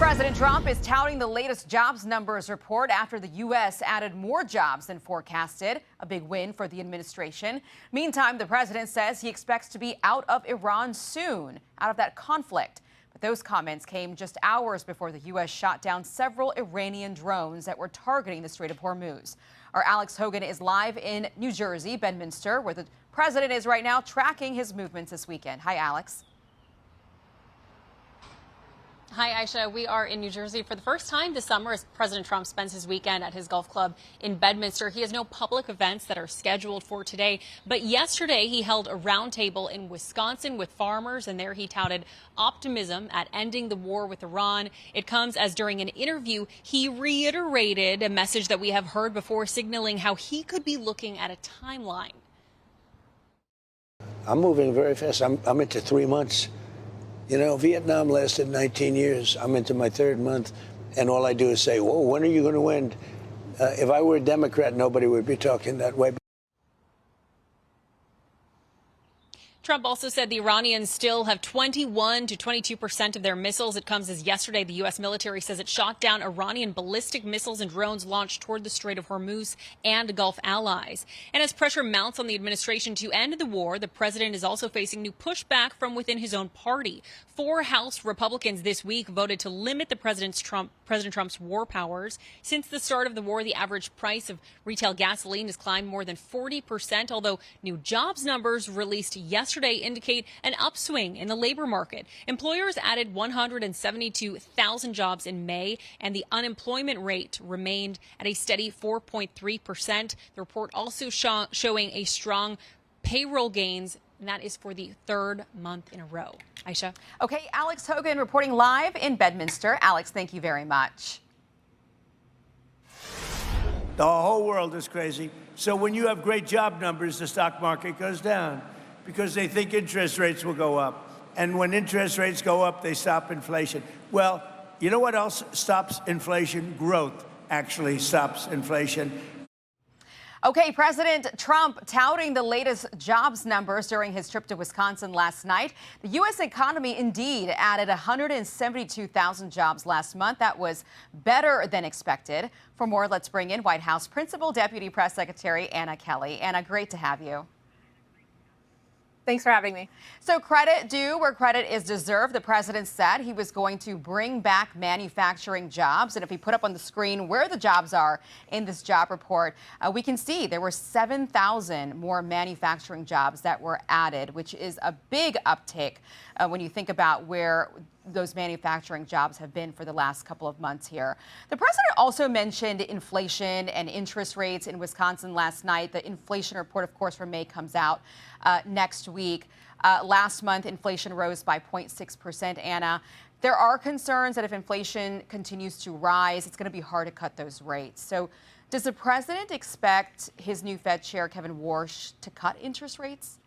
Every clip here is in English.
President Trump is touting the latest jobs numbers report after the U.S. added more jobs than forecasted, a big win for the administration. Meantime, the president says he expects to be out of Iran soon, out of that conflict. But those comments came just hours before the U.S. shot down several Iranian drones that were targeting the Strait of Hormuz. Our Alex Hogan is live in New Jersey, Bedminster, where the president is right now tracking his movements this weekend. Hi, Alex. Hi, Aisha. We are in New Jersey for the first time this summer as President Trump spends his weekend at his golf club in Bedminster. He has no public events that are scheduled for today, but yesterday he held a roundtable in Wisconsin with farmers, and there he touted optimism at ending the war with Iran. It comes as during an interview he reiterated a message that we have heard before, signaling how he could be looking at a timeline. I'm moving very fast. I'm into 3 months. You know, Vietnam lasted 19 years. I'm into my 3rd month, and all I do is say, whoa, when are you going to win? If I were a Democrat, nobody would be talking that way. Trump also said the Iranians still have 21 to 22% of their missiles. It comes as yesterday the U.S. military says it shot down Iranian ballistic missiles and drones launched toward the Strait of Hormuz and Gulf allies. And as pressure mounts on the administration to end the war, the president is also facing new pushback from within his own party. 4 House Republicans this week voted to limit the President Trump's war powers. Since the start of the war, the average price of retail gasoline has climbed more than 40%, although new jobs numbers released yesterday indicate an upswing in the labor market. Employers added 172,000 jobs in May, and the unemployment rate remained at a steady 4.3%. The report also showing a strong payroll gains, and that is for the 3rd month in a row. Aisha? Okay, Alex Hogan reporting live in Bedminster. Alex, thank you very much. The whole world is crazy. So when you have great job numbers, the stock market goes down because they think interest rates will go up. And when interest rates go up, they stop inflation. Well, you know what else stops inflation? Growth actually stops inflation. Okay, President Trump touting the latest jobs numbers during his trip to Wisconsin last night. The U.S. economy indeed added 172,000 jobs last month. That was better than expected. For more, let's bring in White House Principal Deputy Press Secretary Anna Kelly. Anna, great to have you. Thanks for having me. So credit due where credit is deserved. The president said he was going to bring back manufacturing jobs. And if we put up on the screen where the jobs are in this job report, we can see there were 7,000 more manufacturing jobs that were added, which is a big uptick when you think about where those manufacturing jobs have been for the last couple of months here. The president also mentioned inflation and interest rates in Wisconsin last night. The inflation report, of course, for May comes out next week. Last month, inflation rose by 0.6%, Anna. There are concerns that if inflation continues to rise, it's going to be hard to cut those rates. So does the president expect his new Fed chair, Kevin Warsh, to cut interest rates?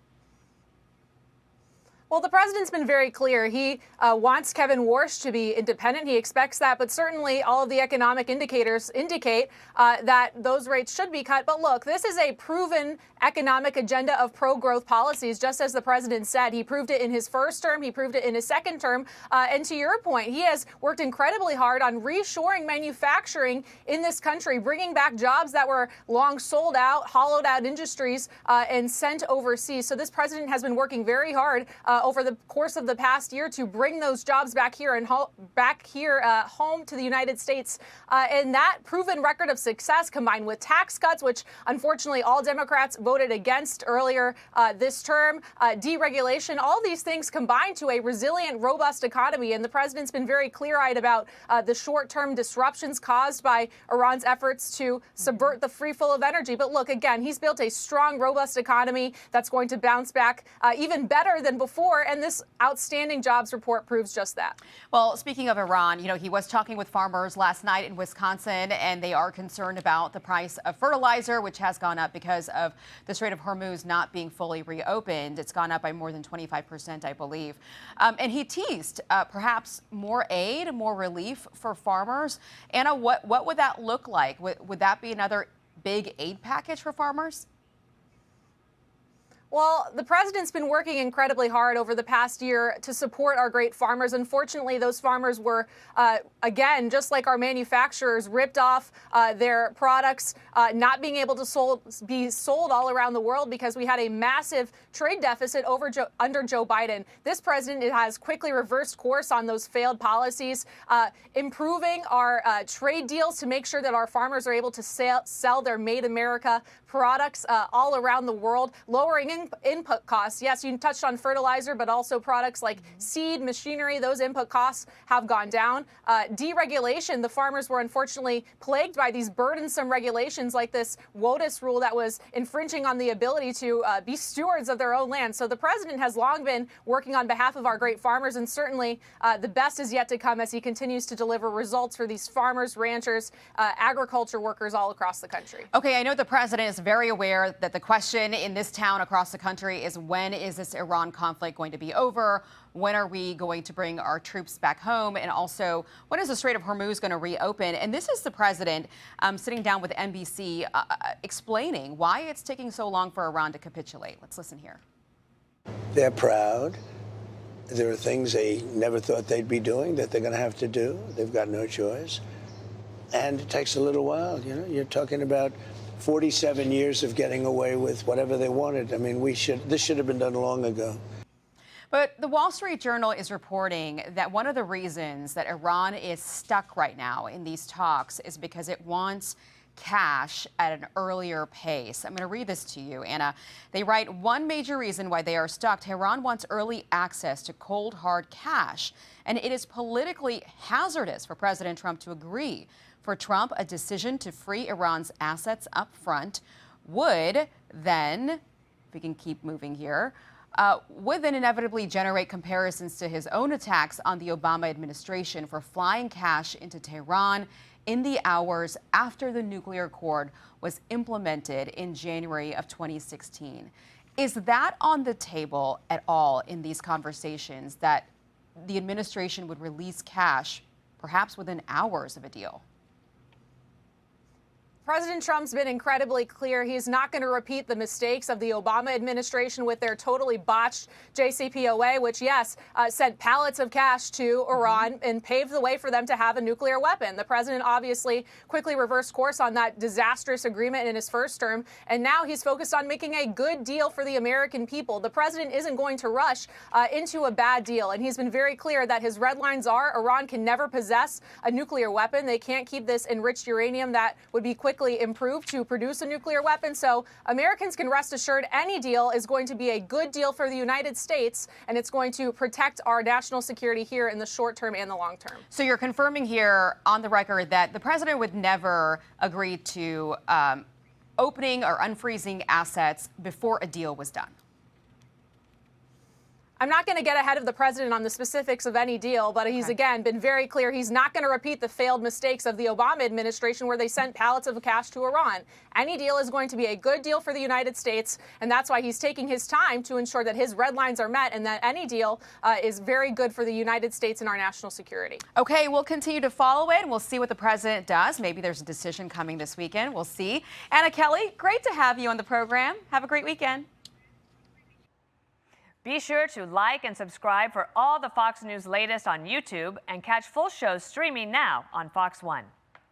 Well, the president's been very clear. He wants Kevin Warsh to be independent. He expects that. But certainly all of the economic indicators indicate that those rates should be cut. But look, this is a proven economic agenda of pro-growth policies, just as the president said. He proved it in his first term. He proved it in his second term. And to your point, he has worked incredibly hard on reshoring manufacturing in this country, bringing back jobs that were long sold out, hollowed out industries and sent overseas. So this president has been working very hard over the course of the past year to bring those jobs back here and home to the United States. And that proven record of success, combined with tax cuts, which unfortunately all Democrats voted against earlier this term, deregulation, all these things combined to a resilient, robust economy. And the president's been very clear-eyed about the short-term disruptions caused by Iran's efforts to subvert the free flow of energy. But look, again, he's built a strong, robust economy that's going to bounce back even better than before. And this outstanding jobs report proves just that. Well, speaking of Iran, you know, he was talking with farmers last night in Wisconsin, and they are concerned about the price of fertilizer, which has gone up because of the Strait of Hormuz not being fully reopened. It's gone up by more than 25%, I believe. And he teased perhaps more aid, more relief for farmers. Anna, what would that look like? Would that be another big aid package for farmers? Well, the president's been working incredibly hard over the past year to support our great farmers. Unfortunately, those farmers were, again, just like our manufacturers, ripped off their products, not being able to be sold all around the world because we had a massive trade deficit under Joe Biden. This president has quickly reversed course on those failed policies, improving our trade deals to make sure that our farmers are able to sell their Made America products all around the world, lowering input costs. Yes, you touched on fertilizer, but also products like seed, machinery, those input costs have gone down. Deregulation, the farmers were unfortunately plagued by these burdensome regulations like this WOTUS rule that was infringing on the ability to be stewards of their own land. So the president has long been working on behalf of our great farmers, and certainly the best is yet to come as he continues to deliver results for these farmers, ranchers, agriculture workers all across the country. Okay, I know the president is very aware that the question in this town across the country is, when is this Iran conflict going to be over? When are we going to bring our troops back home? And also, when is the Strait of Hormuz going to reopen? And this is the president sitting down with NBC explaining why it's taking so long for Iran to capitulate. Let's listen here. They're proud. There are things they never thought they'd be doing that they're going to have to do. They've got no choice. And it takes a little while. You know, you're talking about 47 years of getting away with whatever they wanted. I mean, this should have been done long ago. But the Wall Street Journal is reporting that one of the reasons that Iran is stuck right now in these talks is because it wants cash at an earlier pace. I'm going to read this to you, Anna. They write, one major reason why they are stuck, Tehran wants early access to cold, hard cash, and it is politically hazardous for President Trump to agree. For Trump, a decision to free Iran's assets up front would then, if we can keep moving here, would then inevitably generate comparisons to his own attacks on the Obama administration for flying cash into Tehran in the hours after the nuclear accord was implemented in January of 2016. Is that on the table at all in these conversations, that the administration would release cash perhaps within hours of a deal? President Trump's been incredibly clear. He's not going to repeat the mistakes of the Obama administration with their totally botched JCPOA, which, yes, sent pallets of cash to Iran and paved the way for them to have a nuclear weapon. The president obviously quickly reversed course on that disastrous agreement in his first term, and now he's focused on making a good deal for the American people. The president isn't going to rush into a bad deal, and he's been very clear that his red lines are Iran can never possess a nuclear weapon. They can't keep this enriched uranium that would be quickly improved to produce a nuclear weapon. So Americans can rest assured any deal is going to be a good deal for the United States, and it's going to protect our national security here in the short term and the long term. So you're confirming here on the record that the president would never agree to opening or unfreezing assets before a deal was done? I'm not going to get ahead of the president on the specifics of any deal, but he's, again, been very clear he's not going to repeat the failed mistakes of the Obama administration where they sent pallets of cash to Iran. Any deal is going to be a good deal for the United States, and that's why he's taking his time to ensure that his red lines are met and that any deal is very good for the United States and our national security. Okay, we'll continue to follow it, and we'll see what the president does. Maybe there's a decision coming this weekend. We'll see. Anna Kelly, great to have you on the program. Have a great weekend. Be sure to like and subscribe for all the Fox News latest on YouTube and catch full shows streaming now on Fox One.